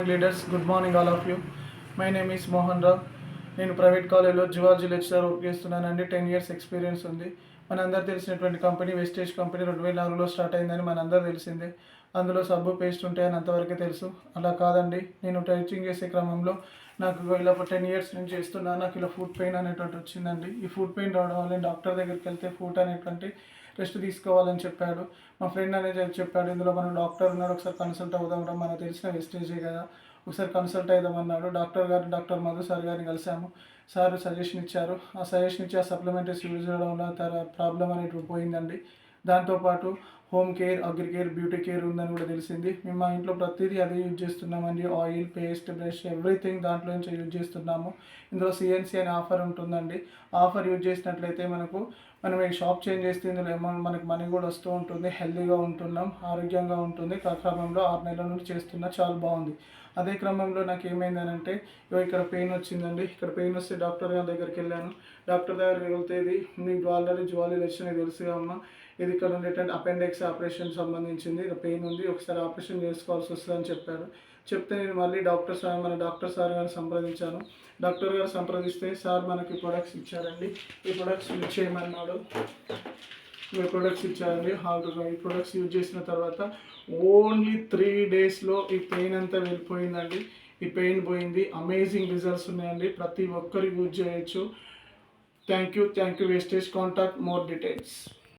Leaders, good morning all of you. My name is Mohan Rao. నేను private కాలేజ్లో zoology lecturer work చేస్తున్నానండి. 10 years experience ఉంది. మనందరూ తెలిసినటువంటి కంపెనీ వెస్టేజ్ కంపెనీ 2004లో స్టార్ట్ అయిందని మనందరూ తెలిసిందే. అందులో సబ్బు పేస్ట్ ఉంటాయని అంతవరకే తెలుసు. అలా కాదండి, నేను టీచింగ్ చేసే క్రమంలో నాకు ఇలా 10 years నుంచి చేస్తున్నాను. నాకు ఇలా ఫుడ్ పెయిన్ అనేటువంటి వచ్చిందండి. ఈ ఫుడ్ పెయిన్ రావడం వల్ల డాక్టర్ దగ్గరికి వెళ్తే ఫుడ్ అనేటువంటి రెస్ట్ తీసుకోవాలని చెప్పాడు. మా ఫ్రెండ్ అనేది చెప్పాడు, ఇందులో మన డాక్టర్ ఉన్నాడు, ఒకసారి కన్సల్ట్ అవుదాం రా, మనకు తెలిసిన వెస్టేజే కదా, ఒకసారి కన్సల్ట్ అవుదామన్నాడు. డాక్టర్ మధు సార్ గారిని కలిసాము. సార్ సజెషన్ ఇచ్చారు. ఆ సజెషన్ ఇచ్చి ఆ సప్లిమెంటరీస్ యూజ్ చేయడం వల్ల ప్రాబ్లం అనేది పోయిందండి. దాంతోపాటు home care, agri care, beauty care ఉందని కూడా తెలిసింది. మేము మా ఇంట్లో ప్రతిదీ అదే యూజ్ చేస్తున్నామండి. ఆయిల్, పేస్ట్, బ్రష్, ఎవ్రీథింగ్ దాంట్లో నుంచి యూజ్ చేస్తున్నాము. ఇందులో సిఎన్సి అనే ఆఫర్ ఉంటుందండి. ఆఫర్ యూజ్ చేసినట్లయితే మనం ఈ షాప్ చేంజ్ చేస్తే ఇందులో మనకు మనీ కూడా వస్తూ ఉంటుంది. హెల్తీగా ఉంటున్నాం, ఆరోగ్యంగా ఉంటుంది. క్రమంలో 6 నెలల నుండి చేస్తున్నా, చాలా బాగుంది. అదే క్రమంలో నాకు ఏమైందనంటే ఇక్కడ పెయిన్ వచ్చిందండి. ఇక్కడ పెయిన్ వస్తే డాక్టర్ గారి దగ్గరికి వెళ్ళాను. డాక్టర్ దగ్గరికి వెళ్తే ఇది నీకు ఆల్రెడీ జువాలజీ లెక్చర్ నీకు తెలుసుగా అమ్మ, ఇది ఇక్కడ ఉండేటువంటి అపెండిక్స్ ఆపరేషన్ సంబంధించింది, ఇది పెయిన్ ఉంది, ఒకసారి ఆపరేషన్ చేసుకోవాల్సి వస్తుందని చెప్పారు. చెప్తే నేను మళ్ళీ మన డాక్టర్ సార్ గారిని సంప్రదించాను. డాక్టర్ గారు సంప్రదిస్తే సార్ మనకి ప్రొడక్ట్స్ ఇచ్చారండి. ఈ ప్రొడక్ట్స్ యూజ్ చేయమన్నాడు. ఈ ప్రొడక్ట్స్ ఇచ్చారండి. ఈ ప్రొడక్ట్స్ యూజ్ చేసిన తర్వాత ఓన్లీ 3 daysలో ఈ పెయిన్ అంతా వెళ్ళిపోయిందండి. ఈ పెయిన్ పోయింది. అమేజింగ్ రిజల్ట్స్ ఉన్నాయండి. ప్రతి ఒక్కరు యూజ్ చేయొచ్చు. Thank you. Wastage. Contact more details.